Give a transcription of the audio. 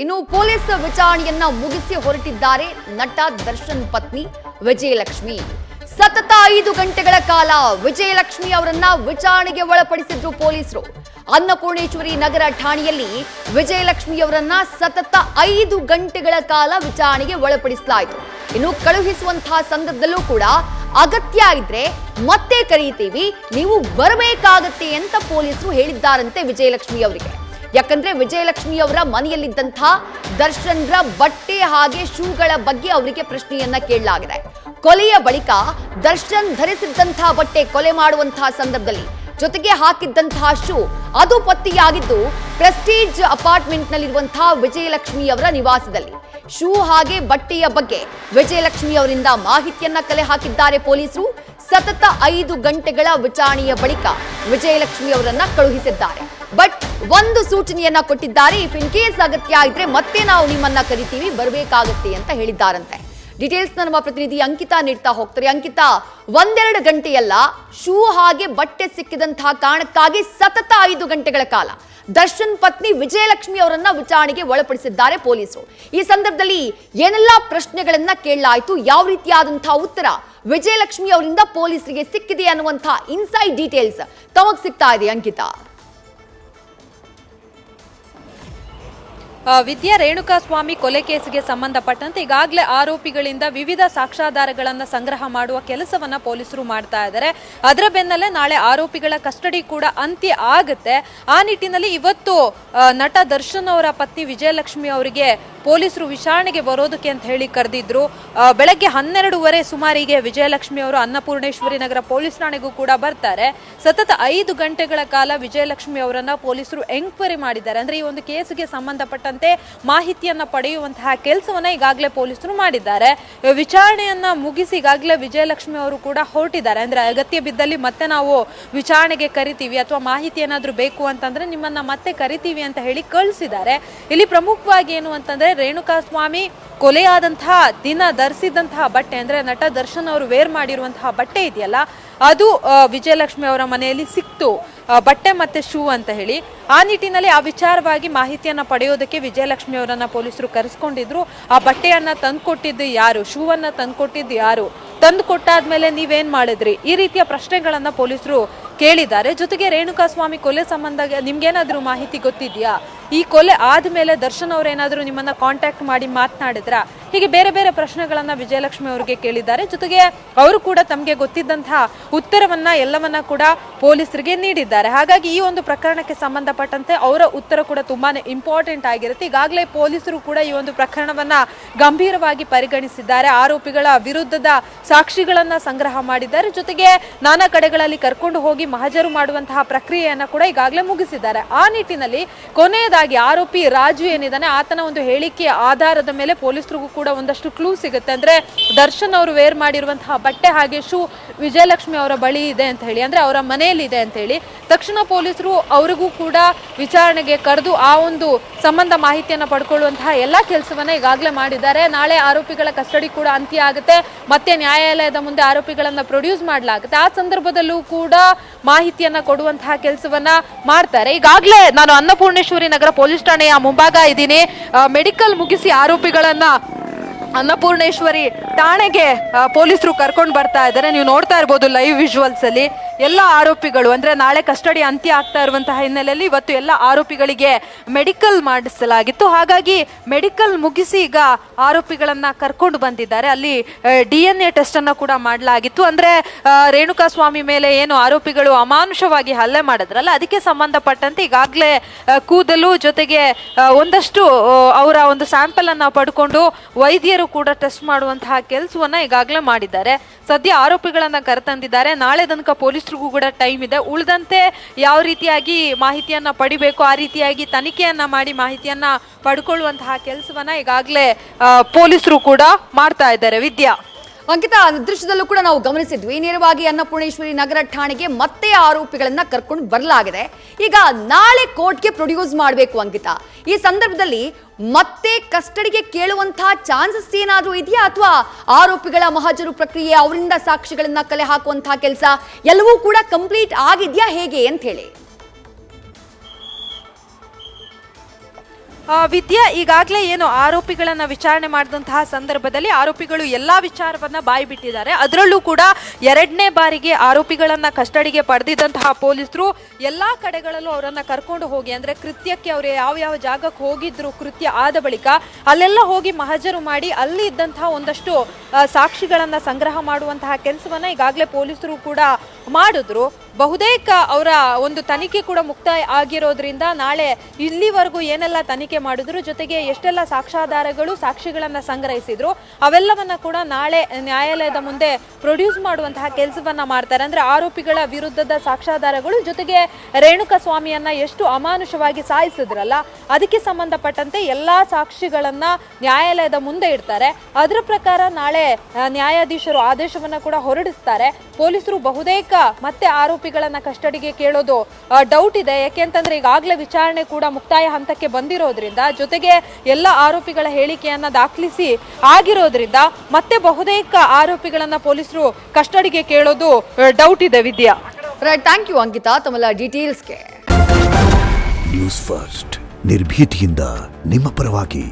ಇನ್ನು ಪೊಲೀಸ್ ವಿಚಾರಣೆಯನ್ನ ಮುಗಿಸಿ ಹೊರಟಿದ್ದಾರೆ ನಟ ದರ್ಶನ್ ಪತ್ನಿ ವಿಜಯಲಕ್ಷ್ಮಿ. ಸತತ 5 ಗಂಟೆಗಳ ಕಾಲ ವಿಜಯಲಕ್ಷ್ಮಿ ಅವರನ್ನ ವಿಚಾರಣೆಗೆ ಒಳಪಡಿಸಿದ್ರು ಪೊಲೀಸರು. ಅನ್ನಪೂರ್ಣೇಶ್ವರಿ ನಗರ ಠಾಣೆಯಲ್ಲಿ ವಿಜಯಲಕ್ಷ್ಮಿ ಅವರನ್ನ ಸತತ 5 ಗಂಟೆಗಳ ಕಾಲ ವಿಚಾರಣೆಗೆ ಒಳಪಡಿಸಲಾಯಿತು. ಇನ್ನು ಕಳುಹಿಸುವಂತಹ ಸಂದರ್ಭದಲ್ಲೂ ಕೂಡ ಅಗತ್ಯ ಇದ್ರೆ ಮತ್ತೆ ಕರೀತೀವಿ, ನೀವು ಬರಬೇಕಾಗತ್ತೆ ಅಂತ ಪೊಲೀಸರು ಹೇಳಿದ್ದಾರಂತೆ ವಿಜಯಲಕ್ಷ್ಮಿ ಅವರಿಗೆ. ಯಾಕಂದ್ರೆ ವಿಜಯಲಕ್ಷ್ಮಿ ಅವರ ಮನೆಯಲ್ಲಿದ್ದಂತಹ ದರ್ಶನ್ರ ಬಟ್ಟೆ ಹಾಗೆ ಶೂಗಳ ಬಗ್ಗೆ ಅವರಿಗೆ ಪ್ರಶ್ನೆಯನ್ನ ಕೇಳಲಾಗಿದೆ. ಕೊಲೆಯ ಬಳಿಕ ದರ್ಶನ್ ಧರಿಸಿದ್ದಂತಹ ಬಟ್ಟೆ ಕೊಲೆ ಮಾಡುವಂತಹ ಸಂದರ್ಭದಲ್ಲಿ ಜೊತೆಗೆ ಹಾಕಿದ್ದಂತಹ ಶೂ ಅದು ಪತ್ತೆಯಾಗಿದ್ದು ಪ್ರೆಸ್ಟೀಜ್ ಅಪಾರ್ಟ್ಮೆಂಟ್ ನಲ್ಲಿರುವಂತಹ ವಿಜಯಲಕ್ಷ್ಮಿ ಅವರ ನಿವಾಸದಲ್ಲಿ. ಶೂ ಹಾಗೆ ಬಟ್ಟೆಯ ಬಗ್ಗೆ ವಿಜಯಲಕ್ಷ್ಮಿ ಅವರಿಂದ ಮಾಹಿತಿಯನ್ನ ಕಲೆ ಹಾಕಿದ್ದಾರೆ ಪೊಲೀಸರು. ಸತತ 5 ಗಂಟೆಗಳ ವಿಚಾರಣೆಯ ಬಳಿಕ ವಿಜಯಲಕ್ಷ್ಮಿ ಅವರನ್ನ ಕಳುಹಿಸಿದ್ದಾರೆ. ಬಟ್ ಒಂದು ಸೂಚನೆಯನ್ನ ಕೊಟ್ಟಿದ್ದಾರೆ, ಇಫ್ ಇನ್ ಕೇಸ್ ಅಗತ್ಯ ಇದ್ರೆ ಮತ್ತೆ ನಾವು ನಿಮ್ಮನ್ನ ಕರಿತೀವಿ, ಬರಬೇಕಾಗತ್ತೆ ಅಂತ ಹೇಳಿದ್ದಾರಂತೆ. ಡೀಟೇಲ್ಸ್ ನಮ್ಮ ಪ್ರತಿನಿಧಿ ಅಂಕಿತಾ ನೀಡ್ತಾ ಹೋಗ್ತಾರೆ. ಅಂಕಿತಾ, 1-2 ಗಂಟೆಯಲ್ಲ, ಶೂ ಹಾಗೆ ಬಟ್ಟೆ ಸಿಕ್ಕಿದಂತಹ ಕಾರಣಕ್ಕಾಗಿ ಸತತ 5 ಗಂಟೆಗಳ ಕಾಲ ದರ್ಶನ್ ಪತ್ನಿ ವಿಜಯಲಕ್ಷ್ಮಿ ಅವರನ್ನ ವಿಚಾರಣೆಗೆ ಒಳಪಡಿಸಿದ್ದಾರೆ ಪೊಲೀಸರು. ಈ ಸಂದರ್ಭದಲ್ಲಿ ಏನೆಲ್ಲ ಪ್ರಶ್ನೆಗಳನ್ನ ಕೇಳಲಾಯಿತು, ಯಾವ ರೀತಿಯಾದಂತಹ ಉತ್ತರ ವಿಜಯಲಕ್ಷ್ಮಿ ಅವರಿಂದ ಪೊಲೀಸರಿಗೆ ಸಿಕ್ಕಿದೆ ಅನ್ನುವಂತಹ ಇನ್ಸೈಡ್ ಡೀಟೇಲ್ಸ್ ತಮಗ್ ಸಿಗ್ತಾ ಇದೆ ಅಂಕಿತಾ. ವಿದ್ಯಾ ರೇಣುಕಾಸ್ವಾಮಿ ಕೊಲೆ ಕೇಸಿಗೆ ಸಂಬಂಧಪಟ್ಟಂತೆ ಈಗಾಗಲೇ ಆರೋಪಿಗಳಿಂದ ವಿವಿಧ ಸಾಕ್ಷ್ಯಾಧಾರಗಳನ್ನು ಸಂಗ್ರಹ ಮಾಡುವ ಕೆಲಸವನ್ನ ಪೊಲೀಸರು ಮಾಡ್ತಾ ಇದ್ದಾರೆ. ಅದರ ಬೆನ್ನಲ್ಲೇ ನಾಳೆ ಆರೋಪಿಗಳ ಕಸ್ಟಡಿ ಕೂಡ ಅಂತ್ಯ ಆಗುತ್ತೆ. ಆ ನಿಟ್ಟಿನಲ್ಲಿ ಇವತ್ತು ನಟ ದರ್ಶನ್ ಅವರ ಪತ್ನಿ ವಿಜಯಲಕ್ಷ್ಮಿ ಅವರಿಗೆ ಪೊಲೀಸರು ವಿಚಾರಣೆಗೆ ಬರೋದಕ್ಕೆ ಅಂತ ಹೇಳಿ ಕರೆದಿದ್ರು. ಬೆಳಗ್ಗೆ 12:30 ಸುಮಾರಿಗೆ ವಿಜಯಲಕ್ಷ್ಮಿ ಅವರು ಅನ್ನಪೂರ್ಣೇಶ್ವರಿ ನಗರ ಪೊಲೀಸ್ ಠಾಣೆಗೂ ಕೂಡ ಬರ್ತಾರೆ. ಸತತ 5 ಗಂಟೆಗಳ ಕಾಲ ವಿಜಯಲಕ್ಷ್ಮಿ ಅವರನ್ನ ಪೊಲೀಸರು ಎಂಕ್ವೈರಿ ಮಾಡಿದ್ದಾರೆ. ಅಂದ್ರೆ ಈ ಒಂದು ಕೇಸಿಗೆ ಸಂಬಂಧಪಟ್ಟಂತೆ ಮಾಹಿತಿಯನ್ನ ಪಡೆಯುವಂತಹ ಕೆಲಸವನ್ನ ಈಗಾಗಲೇ ಪೊಲೀಸರು ಮಾಡಿದ್ದಾರೆ. ವಿಚಾರಣೆಯನ್ನ ಮುಗಿಸಿ ಈಗಾಗಲೇ ವಿಜಯಲಕ್ಷ್ಮಿ ಅವರು ಕೂಡ ಹೊರಟಿದ್ದಾರೆ. ಅಂದ್ರೆ ಅಗತ್ಯ ಬಿದ್ದಲ್ಲಿ ಮತ್ತೆ ನಾವು ವಿಚಾರಣೆಗೆ ಕರಿತೀವಿ ಅಥವಾ ಮಾಹಿತಿ ಏನಾದ್ರೂ ಬೇಕು ಅಂತಂದ್ರೆ ನಿಮ್ಮನ್ನ ಮತ್ತೆ ಕರಿತೀವಿ ಅಂತ ಹೇಳಿ ಕಳಿಸಿದ್ದಾರೆ. ಇಲ್ಲಿ ಪ್ರಮುಖವಾಗಿ ಏನು ಅಂತಂದ್ರೆ ರೇಣುಕಾಸ್ವಾಮಿ ಕೊಲೆಯಾದಂತಹ ದಿನ ಧರಿಸಿದಂತಹ ಬಟ್ಟೆ, ಅಂದ್ರೆ ನಟ ದರ್ಶನ್ ಅವರು ವೇರ್ ಮಾಡಿರುವಂತಹ ಬಟ್ಟೆ ಇದೆಯಲ್ಲ, ಅದು ವಿಜಯಲಕ್ಷ್ಮಿ ಅವರ ಮನೆಯಲ್ಲಿ ಸಿಕ್ತು, ಬಟ್ಟೆ ಮತ್ತೆ ಶೂ ಅಂತ ಹೇಳಿ. ಆ ನಿಟ್ಟಿನಲ್ಲಿ ಆ ವಿಚಾರವಾಗಿ ಮಾಹಿತಿಯನ್ನ ಪಡೆಯೋದಕ್ಕೆ ವಿಜಯಲಕ್ಷ್ಮಿ ಅವರನ್ನ ಪೊಲೀಸರು ಕರೆಸ್ಕೊಂಡಿದ್ರು. ಆ ಬಟ್ಟೆಯನ್ನ ತಂದ್ಕೊಟ್ಟಿದ್ದು ಯಾರು, ಶೂ ಅನ್ನ ತಂದ್ಕೊಟ್ಟಿದ್ದು ಯಾರು, ತಂದು ಕೊಟ್ಟಾದ್ಮೇಲೆ ನೀವೇನ್ ಮಾಡಿದ್ರಿ, ಈ ರೀತಿಯ ಪ್ರಶ್ನೆಗಳನ್ನ ಪೊಲೀಸರು ಕೇಳಿದ್ದಾರೆ. ಜೊತೆಗೆ ರೇಣುಕಾಸ್ವಾಮಿ ಕೊಲೆ ಸಂಬಂಧ ನಿಮ್ಗೇನಾದ್ರೂ ಮಾಹಿತಿ ಗೊತ್ತಿದ್ಯಾ, ಈ ಕೊಲೆ ಆದ್ಮೇಲೆ ದರ್ಶನ್ ಅವ್ರೇನಾದ್ರೂ ನಿಮ್ಮನ್ನ ಕಾಂಟ್ಯಾಕ್ಟ್ ಮಾಡಿ ಮಾತನಾಡಿದ್ರ, ಹೀಗೆ ಬೇರೆ ಬೇರೆ ಪ್ರಶ್ನೆಗಳನ್ನ ವಿಜಯಲಕ್ಷ್ಮಿ ಅವರಿಗೆ ಕೇಳಿದ್ದಾರೆ. ಜೊತೆಗೆ ಅವರು ಕೂಡ ತಮಗೆ ಗೊತ್ತಿದ್ದಂತಹ ಉತ್ತರವನ್ನ ಎಲ್ಲವನ್ನ ಕೂಡ ಪೊಲೀಸರಿಗೆ ನೀಡಿದ್ದಾರೆ. ಹಾಗಾಗಿ ಈ ಒಂದು ಪ್ರಕರಣಕ್ಕೆ ಸಂಬಂಧಪಟ್ಟಂತೆ ಅವರ ಉತ್ತರ ಕೂಡ ತುಂಬಾನೇ ಇಂಪಾರ್ಟೆಂಟ್ ಆಗಿರುತ್ತೆ. ಈಗಾಗಲೇ ಪೊಲೀಸರು ಕೂಡ ಈ ಒಂದು ಪ್ರಕರಣವನ್ನ ಗಂಭೀರವಾಗಿ ಪರಿಗಣಿಸಿದ್ದಾರೆ. ಆರೋಪಿಗಳ ವಿರುದ್ಧದ ಸಾಕ್ಷಿಗಳನ್ನ ಸಂಗ್ರಹ ಮಾಡಿದ್ದಾರೆ. ಜೊತೆಗೆ ನಾನಾ ಕಡೆಗಳಲ್ಲಿ ಕರ್ಕೊಂಡು ಹೋಗಿ ಮಹಜರು ಮಾಡುವಂತಹ ಪ್ರಕ್ರಿಯೆಯನ್ನ ಕೂಡ ಈಗಾಗಲೇ ಮುಗಿಸಿದ್ದಾರೆ. ಆ ನಿಟ್ಟಿನಲ್ಲಿ ಕೊನೆಯದಾಗಿ ಆರೋಪಿ ರಾಜು ಏನಿದ್ದಾನೆ, ಆತನ ಒಂದು ಹೇಳಿಕೆಯ ಆಧಾರದ ಮೇಲೆ ಪೊಲೀಸರಿಗೂ ಕೂಡ ಒಂದಷ್ಟು ಕ್ಲೂ ಸಿಗುತ್ತೆ. ಅಂದ್ರೆ ದರ್ಶನ್ ಅವರು ವೇರ್ ಮಾಡಿರುವಂತಹ ಬಟ್ಟೆ ಹಾಗೆ ಶೂ ವಿಜಯಲಕ್ಷ್ಮಿ ಅವರ ಬಳಿ ಇದೆ ಅಂತ ಹೇಳಿ, ಅಂದ್ರೆ ಅವರ ಮನೆಯಲ್ಲಿ ಇದೆ ಅಂತ ಹೇಳಿ ತಕ್ಷಣ ಪೊಲೀಸರು ಅವರಿಗೂ ಕೂಡ ವಿಚಾರಣೆಗೆ ಕರೆದು ಆ ಒಂದು ಸಂಬಂಧ ಮಾಹಿತಿಯನ್ನ ಪಡ್ಕೊಳ್ಳುವಂತಹ ಎಲ್ಲಾ ಕೆಲಸವನ್ನ ಈಗಾಗಲೇ ಮಾಡಿದ್ದಾರೆ. ನಾಳೆ ಆರೋಪಿಗಳ ಕಸ್ಟಡಿ ಕೂಡ ಅಂತ್ಯ ಆಗುತ್ತೆ. ಮತ್ತೆ ನ್ಯಾಯಾಲಯದ ಮುಂದೆ ಆರೋಪಿಗಳನ್ನ ಪ್ರೊಡ್ಯೂಸ್ ಮಾಡಲಾಗುತ್ತೆ. ಆ ಸಂದರ್ಭದಲ್ಲೂ ಕೂಡ ಮಾಹಿತಿಯನ್ನ ಕೊಡುವಂತಹ ಕೆಲಸವನ್ನ ಮಾಡ್ತಾರೆ. ಈಗಾಗಲೇ ನಾನು ಅನ್ನಪೂರ್ಣೇಶ್ವರಿ ನಗರ ಪೊಲೀಸ್ ಠಾಣೆಯ ಮುಂಭಾಗ ಇದ್ದೀನಿ. ಮೆಡಿಕಲ್ ಮುಗಿಸಿ ಆರೋಪಿಗಳನ್ನ ಅನ್ನಪೂರ್ಣೇಶ್ವರಿ ಠಾಣೆಗೆ ಪೊಲೀಸರು ಕರ್ಕೊಂಡು ಬರ್ತಾ ಇದ್ದಾರೆ. ನೀವು ನೋಡ್ತಾ ಇರ್ಬೋದು ಲೈವ್ ವಿಜುವಲ್ಸ್ ಅಲ್ಲಿ ಎಲ್ಲ ಆರೋಪಿಗಳು, ಅಂದ್ರೆ ನಾಳೆ ಕಸ್ಟಡಿ ಅಂತ್ಯ ಆಗ್ತಾ ಇರುವಂತಹ ಹಿನ್ನೆಲೆಯಲ್ಲಿ ಇವತ್ತು ಎಲ್ಲ ಆರೋಪಿಗಳಿಗೆ ಮೆಡಿಕಲ್ ಮಾಡಿಸಲಾಗಿತ್ತು. ಹಾಗಾಗಿ ಮೆಡಿಕಲ್ ಮುಗಿಸಿ ಈಗ ಆರೋಪಿಗಳನ್ನ ಕರ್ಕೊಂಡು ಬಂದಿದ್ದಾರೆ. ಅಲ್ಲಿ DNA ಟೆಸ್ಟ್ ಅನ್ನ ಕೂಡ ಮಾಡಲಾಗಿತ್ತು. ಅಂದ್ರೆ ರೇಣುಕಾಸ್ವಾಮಿ ಮೇಲೆ ಏನು ಆರೋಪಿಗಳು ಅಮಾನುಷವಾಗಿ ಹಲ್ಲೆ ಮಾಡಿದ್ರಲ್ಲ, ಅದಕ್ಕೆ ಸಂಬಂಧಪಟ್ಟಂತೆ ಈಗಾಗಲೇ ಕೂದಲು ಜೊತೆಗೆ ಒಂದಷ್ಟು ಅವರ ಒಂದು ಸ್ಯಾಂಪಲ್ ಅನ್ನ ಪಡ್ಕೊಂಡು ವೈದ್ಯರು ಕೂಡ ಟೆಸ್ಟ್ ಮಾಡುವಂತಹ ಕೆಲಸವನ್ನ ಈಗಾಗಲೇ ಮಾಡಿದ್ದಾರೆ. ಸದ್ಯ ಆರೋಪಿಗಳನ್ನ ಕರೆತಂದಿದ್ದಾರೆ. ನಾಳೆ ತನಕ ಪೊಲೀಸರಿಗೂ ಕೂಡ ಟೈಮ್ ಇದೆ. ಉಳಿದಂತೆ ಯಾವ ರೀತಿಯಾಗಿ ಮಾಹಿತಿಯನ್ನ ಪಡಿಬೇಕು ಆ ರೀತಿಯಾಗಿ ತನಿಖೆಯನ್ನ ಮಾಡಿ ಮಾಹಿತಿಯನ್ನ ಪಡ್ಕೊಳ್ಳುವಂತಹ ಕೆಲಸವನ್ನ ಈಗಾಗಲೇ ಪೊಲೀಸರು ಕೂಡ ಮಾಡ್ತಾ ಇದ್ದಾರೆ. ವಿದ್ಯಾ, ಅಂಕಿತಾ, ದೃಶ್ಯದಲ್ಲೂ ಕೂಡ ನಾವು ಗಮನಿಸಿದ್ವಿ, ನೇರವಾಗಿ ಅನ್ನಪೂರ್ಣೇಶ್ವರಿ ನಗರ ಠಾಣೆಗೆ ಮತ್ತೆ ಆರೋಪಿಗಳನ್ನ ಕರ್ಕೊಂಡು ಬರಲಾಗಿದೆ. ಈಗ ನಾಳೆ ಕೋರ್ಟ್ಗೆ ಪ್ರೊಡ್ಯೂಸ್ ಮಾಡಬೇಕು ಅಂಕಿತಾ. ಈ ಸಂದರ್ಭದಲ್ಲಿ ಮತ್ತೆ ಕಸ್ಟಡಿಗೆ ಕೇಳುವಂತಹ ಚಾನ್ಸಸ್ ಏನಾದ್ರೂ ಇದೆಯಾ, ಅಥವಾ ಆರೋಪಿಗಳ ಮಹಜರು ಪ್ರಕ್ರಿಯೆ, ಅವರಿಂದ ಸಾಕ್ಷಿಗಳನ್ನ ಕಲೆ ಹಾಕುವಂತಹ ಕೆಲಸ ಎಲ್ಲವೂ ಕೂಡ ಕಂಪ್ಲೀಟ್ ಆಗಿದೆಯಾ, ಹೇಗೆ ಅಂತ ಹೇಳಿ? ವಿದ್ಯಾ, ಈಗಾಗಲೇ ಏನು ಆರೋಪಿಗಳನ್ನ ವಿಚಾರಣೆ ಮಾಡಿದಂತಹ ಸಂದರ್ಭದಲ್ಲಿ ಆರೋಪಿಗಳು ಎಲ್ಲಾ ವಿಚಾರವನ್ನ ಬಾಯಿ ಬಿಟ್ಟಿದ್ದಾರೆ. ಅದರಲ್ಲೂ ಕೂಡ 2ನೇ ಬಾರಿಗೆ ಆರೋಪಿಗಳನ್ನ ಕಸ್ಟಡಿಗೆ ಪಡೆದಿದ್ದಂತಹ ಪೊಲೀಸರು ಎಲ್ಲಾ ಕಡೆಗಳಲ್ಲೂ ಅವರನ್ನ ಕರ್ಕೊಂಡು ಹೋಗಿ, ಅಂದ್ರೆ ಕೃತ್ಯಕ್ಕೆ ಅವರು ಯಾವ ಜಾಗಕ್ಕೆ ಹೋಗಿದ್ರು ಕೃತ್ಯ ಆದ ಬಳಿಕ ಅಲ್ಲೆಲ್ಲ ಹೋಗಿ ಮಹಜರು ಮಾಡಿ ಅಲ್ಲಿ ಇದ್ದಂತಹ ಒಂದಷ್ಟು ಸಾಕ್ಷಿಗಳನ್ನ ಸಂಗ್ರಹ ಮಾಡುವಂತಹ ಕೆಲಸವನ್ನ ಈಗಾಗಲೇ ಪೊಲೀಸರು ಕೂಡ ಮಾಡಿದ್ರು. ಬಹುತೇಕ ಅವರ ಒಂದು ತನಿಖೆ ಕೂಡ ಮುಕ್ತಾಯ ಆಗಿರೋದ್ರಿಂದ ನಾಳೆ ಇಲ್ಲಿವರೆಗೂ ಏನೆಲ್ಲ ತನಿಖೆ ಮಾಡಿದ್ರು, ಜೊತೆಗೆ ಎಷ್ಟೆಲ್ಲ ಸಾಕ್ಷ್ಯಾಧಾರಗಳು ಸಾಕ್ಷಿಗಳನ್ನ ಸಂಗ್ರಹಿಸಿದ್ರು ಅವೆಲ್ಲವನ್ನ ಕೂಡ ನಾಳೆ ನ್ಯಾಯಾಲಯದ ಮುಂದೆ ಪ್ರೊಡ್ಯೂಸ್ ಮಾಡುವಂತಹ ಕೆಲಸವನ್ನ ಮಾಡ್ತಾರೆ. ಅಂದ್ರೆ ಆರೋಪಿಗಳ ವಿರುದ್ಧದ ಸಾಕ್ಷ್ಯಾಧಾರಗಳು, ಜೊತೆಗೆ ರೇಣುಕಾ ಸ್ವಾಮಿಯನ್ನ ಎಷ್ಟು ಅಮಾನುಷವಾಗಿ ಸಾಯಿಸಿದ್ರಲ್ಲ ಅದಕ್ಕೆ ಸಂಬಂಧಪಟ್ಟಂತೆ ಎಲ್ಲಾ ಸಾಕ್ಷಿಗಳನ್ನ ನ್ಯಾಯಾಲಯದ ಮುಂದೆ ಇಡ್ತಾರೆ. ಅದರ ಪ್ರಕಾರ ನಾಳೆ ನ್ಯಾಯಾಧೀಶರು ಆದೇಶವನ್ನ ಕೂಡ ಹೊರಡಿಸ್ತಾರೆ. ಪೊಲೀಸರು ಬಹುತೇಕ ಮತ್ತೆ ಆರೋಪಿಗಳನ್ನ ಕಸ್ಟಡಿಗೆ ಕೇಳೋದು ಡೌಟ್ ಇದೆ. ಯಾಕೆಂತಂದ್ರೆ ಈಗಾಗಲೇ ವಿಚಾರಣೆ ಕೂಡ ಮುಕ್ತಾಯ ಹಂತಕ್ಕೆ ಬಂದಿರೋದ್ರಿಂದ, ಜೊತೆಗೆ ಎಲ್ಲ ಆರೋಪಿಗಳ ಹೇಳಿಕೆಯನ್ನ ದಾಖಲಿಸಿ ಆಗಿರೋದ್ರಿಂದ ಮತ್ತೆ ಬಹುತೇಕ ಆರೋಪಿಗಳನ್ನ ಪೊಲೀಸರು ಕಸ್ಟಡಿಗೆ ಕೇಳೋದು ಡೌಟ್ ಇದೆ. ವಿದ್ಯಾ, ರೈಟ್, ಥ್ಯಾಂಕ್ ಯು ಅಂಕಿತಾ ತಮ್ಮೆಲ್ಲ ಡೀಟೇಲ್ಸ್ಗೆ. ನ್ಯೂಸ್ ಫಸ್ಟ್ ನಿರ್ಭೀತಿಯಿಂದ ನಿಮ್ಮ ಪರವಾಗಿ.